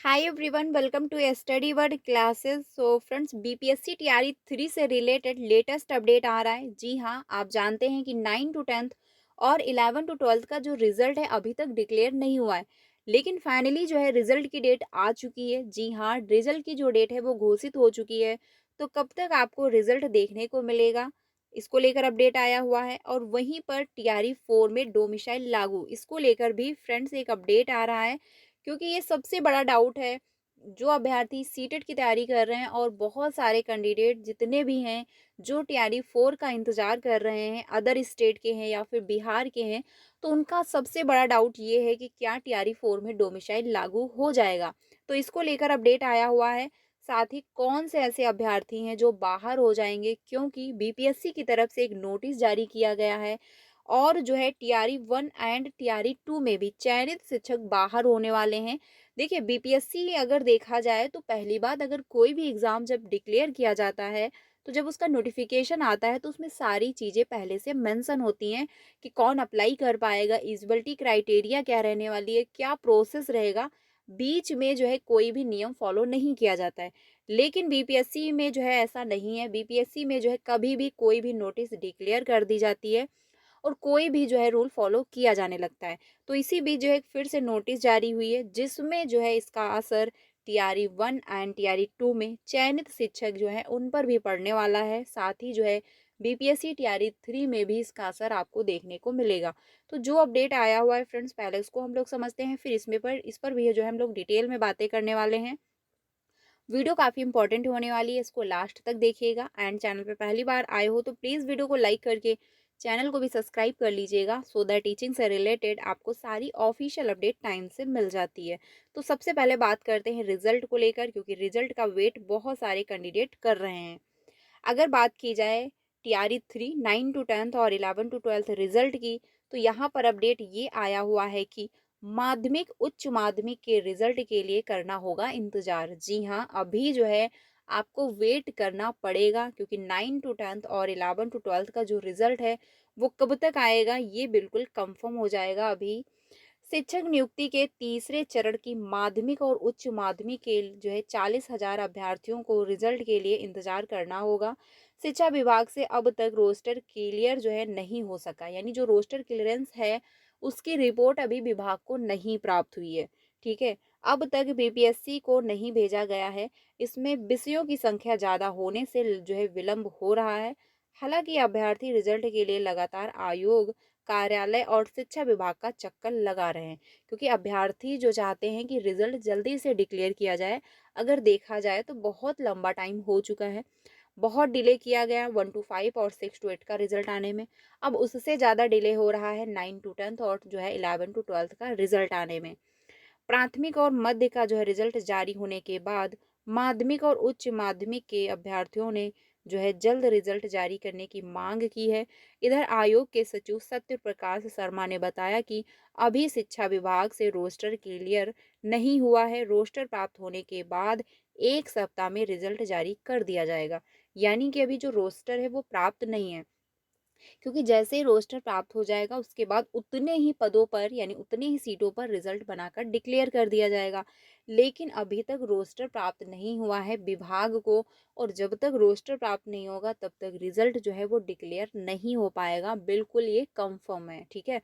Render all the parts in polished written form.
Hi everyone, welcome to study word classes. So friends, BPSC TRE 3 से related latest update आ रहा है। जी हाँ, आप जानते हैं कि 9 टू 10th और 11 टू 12th का जो रिजल्ट है अभी तक डिक्लेयर नहीं हुआ है, लेकिन फाइनली जो है रिजल्ट की डेट आ चुकी है। जी हाँ, रिजल्ट की जो डेट है वो घोषित हो चुकी है। तो कब तक आपको रिजल्ट देखने को मिलेगा, इसको लेकर अपडेट आया हुआ है। और वहीं पर टीआरई 4 में डोमिसाइल लागू, इसको लेकर भी फ्रेंड्स एक अपडेट आ रहा है, क्योंकि ये सबसे बड़ा डाउट है। जो अभ्यर्थी सीटेट की तैयारी कर रहे हैं और बहुत सारे कैंडिडेट जितने भी हैं जो टीआरई 4 का इंतज़ार कर रहे हैं, अदर स्टेट के हैं या फिर बिहार के हैं, तो उनका सबसे बड़ा डाउट ये है कि क्या टीआरई 4 में डोमिसाइल लागू हो जाएगा। तो इसको लेकर अपडेट आया हुआ है। साथ ही कौन से ऐसे अभ्यर्थी हैं जो बाहर हो जाएंगे, क्योंकि बीपीएससी की तरफ से एक नोटिस जारी किया गया है। और जो है टीआरई 1 एंड टीआरई 2 में भी चयनित शिक्षक बाहर होने वाले हैं। देखिए, बीपीएससी अगर देखा जाए तो पहली बात, अगर कोई भी एग्ज़ाम जब डिक्लेयर किया जाता है, तो जब उसका नोटिफ़िकेशन आता है तो उसमें सारी चीज़ें पहले से मेंशन होती हैं कि कौन अप्लाई कर पाएगा, एलिजिबिलिटी क्राइटेरिया क्या रहने वाली है, क्या प्रोसेस रहेगा। बीच में जो है कोई भी नियम फॉलो नहीं किया जाता है। लेकिन बीपीएससी में जो है ऐसा नहीं है। बीपीएससी में जो है कभी भी कोई भी नोटिस डिक्लेयर कर दी जाती है और कोई भी जो है रूल फॉलो किया जाने लगता है। तो इसी बीच जो है फिर से नोटिस जारी हुई है, जिसमें जो है इसका असर टीआरई 1 एंड टीआरई 2 में चयनित शिक्षक जो है उन पर भी पड़ने वाला है। साथ ही जो है बीपीएससी टीआरई 3 में भी इसका असर आपको देखने को मिलेगा। तो जो अपडेट आया हुआ है फ्रेंड्स, पहले उसको हम लोग समझते हैं, फिर इस पर भी जो है हम लोग डिटेल में बातें करने वाले हैं। वीडियो काफ़ी इंपॉर्टेंट होने वाली है, इसको लास्ट तक देखिएगा। एंड चैनल पे पहली बार आए हो तो प्लीज़ वीडियो को लाइक करके चैनल को भी सब्सक्राइब कर लीजिएगा, सो दैट टीचिंग से रिलेटेड आपको सारी ऑफिशियल अपडेट टाइम से मिल जाती है। तो सबसे पहले बात करते हैं रिजल्ट को लेकर, क्योंकि रिजल्ट का वेट बहुत सारे कैंडिडेट कर रहे हैं। अगर बात की जाए टीआरई 3 9 टू 10th और 11 टू 12th रिजल्ट की, तो यहाँ पर अपडेट ये आया हुआ है कि माध्यमिक उच्च माध्यमिक के रिजल्ट के लिए करना होगा इंतजार। जी हाँ, अभी जो है आपको वेट करना पड़ेगा, क्योंकि 9 टू 10th और 11 टू 12th का जो रिजल्ट है वो कब तक आएगा ये बिल्कुल कंफर्म हो जाएगा अभी। शिक्षक नियुक्ति के तीसरे चरण की माध्यमिक और उच्च माध्यमिक के जो है 40,000 अभ्यर्थियों को रिजल्ट के लिए इंतजार करना होगा। शिक्षा विभाग से अब तक रोस्टर क्लियर जो है नहीं हो सका, यानी जो रोस्टर क्लियरेंस है उसकी रिपोर्ट अभी विभाग को नहीं प्राप्त हुई है। ठीक है, अब तक बीपीएससी को नहीं भेजा गया है। इसमें विषयों की संख्या ज़्यादा होने से जो है विलंब हो रहा है। हालांकि अभ्यर्थी रिजल्ट के लिए लगातार आयोग, कार्यालय और शिक्षा विभाग का चक्कर लगा रहे हैं, क्योंकि अभ्यर्थी जो चाहते हैं कि रिजल्ट जल्दी से डिक्लेयर किया जाए। अगर देखा जाए तो बहुत लंबा टाइम हो चुका है, बहुत डिले किया गया 1 टू 5 और 6 टू 8 का रिजल्ट आने में। अब उससे ज़्यादा डिले हो रहा है 9 टू 10th और जो है 11 टू 12th का रिजल्ट आने में। प्राथमिक और मध्य का जो है रिजल्ट जारी होने के बाद माध्यमिक और उच्च माध्यमिक के अभ्यर्थियों ने जो है जल्द रिजल्ट जारी करने की मांग की है। इधर आयोग के सचिव सत्य प्रकाश शर्मा ने बताया कि अभी शिक्षा विभाग से रोस्टर क्लियर नहीं हुआ है। रोस्टर प्राप्त होने के बाद 1 सप्ताह में रिजल्ट जारी कर दिया जाएगा। यानी कि अभी जो रोस्टर है वो प्राप्त नहीं है, क्योंकि जैसे ही रोस्टर प्राप्त हो जाएगा उसके बाद उतने ही पदों पर यानी उतनी ही सीटों पर रिजल्ट बनाकर डिक्लेयर कर दिया जाएगा। लेकिन अभी तक रोस्टर प्राप्त नहीं हुआ है विभाग को, और जब तक रोस्टर प्राप्त नहीं होगा तब तक रिजल्ट जो है वो डिक्लेयर नहीं हो पाएगा, बिल्कुल ये कंफर्म है। ठीक है,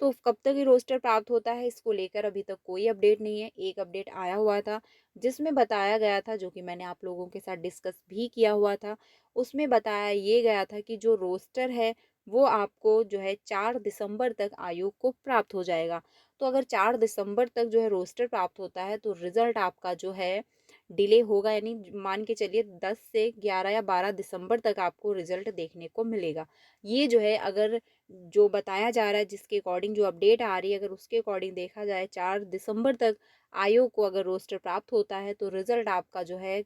तो कब तक ये रोस्टर प्राप्त होता है इसको लेकर अभी तक कोई अपडेट नहीं है। एक अपडेट आया हुआ था जिसमें बताया गया था, जो कि मैंने आप लोगों के साथ डिस्कस भी किया हुआ था। उसमें बताया ये गया था कि जो रोस्टर है वो आपको जो है 4 दिसंबर तक आयोग को प्राप्त हो जाएगा। तो अगर 4 दिसंबर तक जो है रोस्टर प्राप्त होता है तो रिज़ल्ट आपका जो है डिले होगा, यानी मान के चलिए 10 से 11 या 12 दिसंबर तक आपको रिज़ल्ट देखने को मिलेगा। ये जो है अगर जो बताया जा रहा है, जिसके अकॉर्डिंग जो अपडेट आ रही है, अगर उसके अकॉर्डिंग देखा जाए 4 दिसंबर तक आयोग को अगर रोस्टर प्राप्त होता है तो रिज़ल्ट आपका जो है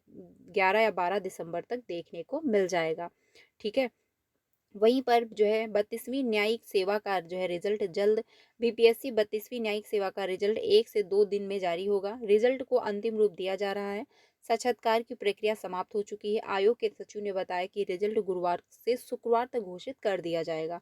11 या 12 दिसंबर तक देखने को मिल जाएगा। ठीक है, वहीं पर जो है 32वीं न्यायिक सेवा का जो है रिजल्ट जल्द। बीपीएससी 32वीं न्यायिक सेवा का रिजल्ट 1 से 2 दिन में जारी होगा। रिजल्ट को अंतिम रूप दिया जा रहा है। साक्षात्कार की प्रक्रिया समाप्त हो चुकी है। आयोग के सचिव ने बताया कि रिजल्ट गुरुवार से शुक्रवार तक घोषित कर दिया जाएगा।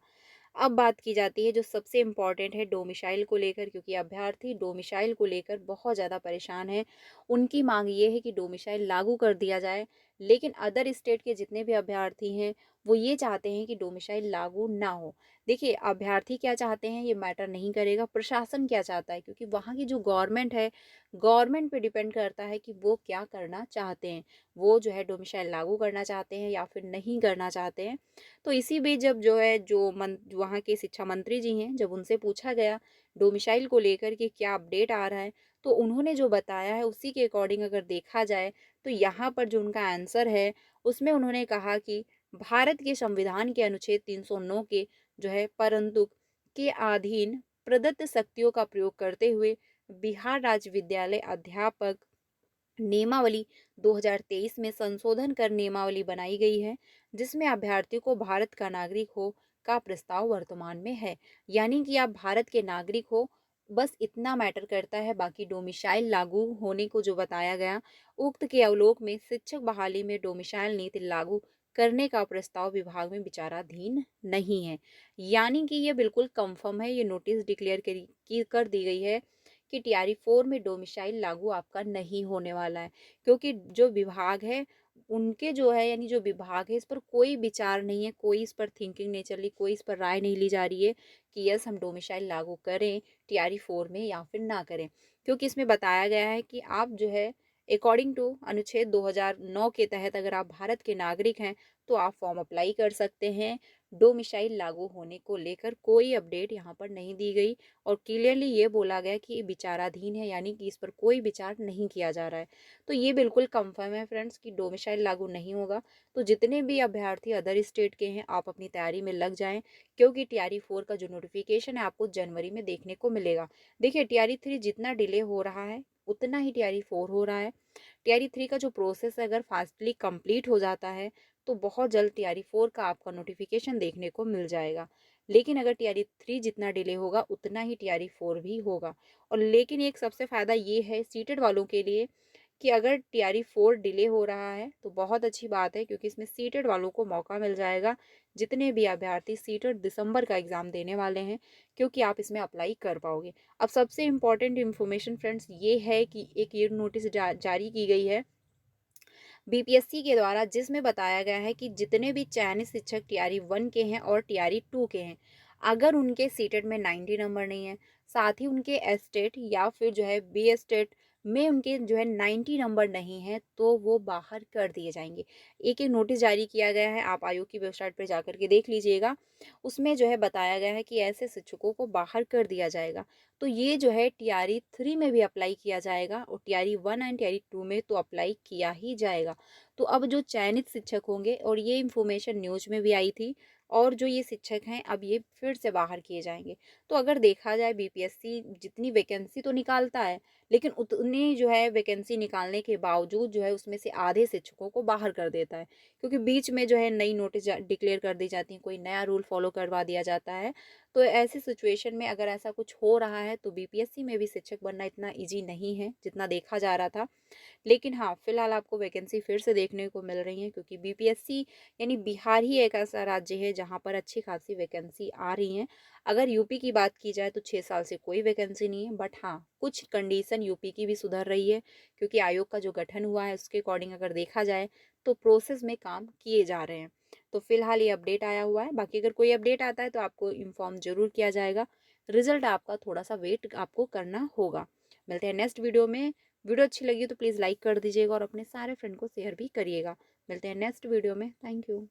अब बात की जाती है जो सबसे इम्पोर्टेंट है डोमिसाइल को लेकर, क्योंकि अभ्यर्थी डोमिसाइल को लेकर बहुत ज़्यादा परेशान है। उनकी मांग ये है कि डोमिसाइल लागू कर दिया जाए, लेकिन अदर स्टेट के जितने भी अभ्यर्थी हैं वो ये चाहते हैं कि डोमिसाइल लागू ना हो। देखिए, अभ्यर्थी क्या चाहते हैं ये मैटर नहीं करेगा, प्रशासन क्या चाहता है, क्योंकि वहाँ की जो गवर्नमेंट है, गवर्नमेंट पे डिपेंड करता है कि वो क्या करना चाहते हैं। वो जो है डोमिसाइल लागू करना चाहते हैं या फिर नहीं करना चाहते हैं। तो इसी बीच जब जो है जो वहाँ के शिक्षा मंत्री जी हैं, जब उनसे पूछा गया डोमिसाइल को लेकर कि क्या अपडेट आ रहा है, तो उन्होंने जो बताया है उसी के अकॉर्डिंग अगर देखा जाए तो यहाँ पर जो उनका आंसर है उसमें उन्होंने कहा कि भारत के संविधान के अनुच्छेद 309 के जो है परंतु के अधीन प्रदत्त शक्तियों का प्रयोग करते हुए बिहार राज्य विद्यालय अध्यापक नियमावली 2023 में संशोधन कर नियमावली बनाई गई है, जिसमें अभ्यर्थी को भारत का नागरिक हो का प्रस्ताव वर्तमान में है। यानी कि आप भारत के नागरिक हो, बस इतना मैटर करता है। बाकी डोमिसाइल लागू होने को जो बताया गया, उक्त के अवलोक में शिक्षक बहाली में डोमिसाइल नीति लागू करने का प्रस्ताव विभाग में विचाराधीन नहीं है। यानी कि ये बिल्कुल कंफर्म है, ये नोटिस डिक्लेयर कर दी गई है कि टीआरई 4 में डोमिसाइल लागू आपका नहीं होने वाला है, क्योंकि जो विभाग है उनके जो है यानी जो विभाग है इस पर कोई विचार नहीं है, कोई इस पर थिंकिंग नहीं चल रही, कोई इस पर राय नहीं ली जा रही है कि यस हम डोमिसाइल लागू करें टीआरई 4 में या फिर ना करें। क्योंकि इसमें बताया गया है कि आप जो है अकॉर्डिंग टू अनुच्छेद 2009 के तहत अगर आप भारत के नागरिक हैं तो आप फॉर्म अप्लाई कर सकते हैं। डोमिसाइल लागू होने को लेकर कोई अपडेट यहाँ पर नहीं दी गई और क्लियरली ये बोला गया कि ये विचाराधीन है, यानी कि इस पर कोई विचार नहीं किया जा रहा है। तो ये बिल्कुल कंफर्म है फ्रेंड्स कि डोमिसाइल लागू नहीं होगा। तो जितने भी अभ्यर्थी अदर स्टेट के हैं आप अपनी तैयारी में लग जाएं, क्योंकि टीआरई 4 का जो नोटिफिकेशन है आपको जनवरी में देखने को मिलेगा। देखिए, टीआरई 3 जितना डिले हो रहा है उतना ही टीआरई 4 हो रहा है। टीआरई 3 का जो प्रोसेस है अगर फास्टली कंप्लीट हो जाता है तो बहुत जल्द टीआरई 4 का आपका नोटिफिकेशन देखने को मिल जाएगा। लेकिन अगर टीआरई 3 जितना डिले होगा उतना ही टीआरई 4 भी होगा। और लेकिन एक सबसे फ़ायदा ये है सीटेड वालों के लिए कि अगर टीआरई 4 डिले हो रहा है तो बहुत अच्छी बात है, क्योंकि इसमें सीटेड वालों को मौका मिल जाएगा, जितने भी अभ्यर्थी सीटेड दिसंबर का एग्ज़ाम देने वाले हैं, क्योंकि आप इसमें अप्लाई कर पाओगे। अब सबसे इम्पॉर्टेंट इन्फॉर्मेशन फ्रेंड्स ये है कि एक ये नोटिस जारी की गई है बीपीएससी के द्वारा, जिसमें बताया गया है कि जितने भी चयनित शिक्षक टीआरई 1 के हैं और टीआरई 2 के हैं, अगर उनके सीटेट में 90 नंबर नहीं है, साथ ही उनके एस्टेट या फिर जो है बी एस्टेट में उनके जो है 90 नंबर नहीं है तो वो बाहर कर दिए जाएंगे। एक नोटिस जारी किया गया है, आप आयोग की वेबसाइट पर जाकर के देख लीजिएगा। उसमें जो है बताया गया है कि ऐसे शिक्षकों को बाहर कर दिया जाएगा। तो ये जो है टीआरई 3 में भी अप्लाई किया जाएगा और टीआरई 1 एंड टीआरई 2 में तो अप्लाई किया ही जाएगा। तो अब जो चयनित शिक्षक होंगे, और ये इन्फॉर्मेशन न्यूज़ में भी आई थी, और जो ये शिक्षक हैं अब ये फिर से बाहर किए जाएंगे। तो अगर देखा जाए बीपीएससी जितनी वैकेंसी तो निकालता है, लेकिन उतनी जो है वैकेंसी निकालने के बावजूद जो है उसमें से आधे शिक्षकों को बाहर कर देता है, क्योंकि बीच में जो है नई नोटिस डिक्लेयर कर दी जाती है, कोई नया रूल फॉलो करवा दिया जाता है। तो ऐसी सिचुएशन में अगर ऐसा कुछ हो रहा है तो बीपीएससी में भी शिक्षक बनना इतना ईजी नहीं है जितना देखा जा रहा था। लेकिन हाँ, फिलहाल आपको वैकेंसी फिर से देखने को मिल रही है, क्योंकि बीपीएससी यानी बिहार ही एक ऐसा राज्य है जहाँ पर अच्छी खासी वैकेंसी आ रही हैं। अगर यूपी की बात की जाए तो 6 साल से कोई वैकेंसी नहीं है, बट हाँ, कुछ कंडीशन यूपी की भी सुधर रही है, क्योंकि आयोग का जो गठन हुआ है उसके अकॉर्डिंग अगर देखा जाए तो प्रोसेस में काम किए जा रहे हैं। तो फिलहाल ये अपडेट आया हुआ है, बाकी अगर कोई अपडेट आता है तो आपको इन्फॉर्म जरूर किया जाएगा। रिजल्ट आपका थोड़ा सा वेट आपको करना होगा। मिलते हैं नेक्स्ट वीडियो में। वीडियो अच्छी लगी तो प्लीज़ लाइक कर दीजिएगा और अपने सारे फ्रेंड को शेयर भी करिएगा। मिलते हैं नेक्स्ट वीडियो में। Thank you.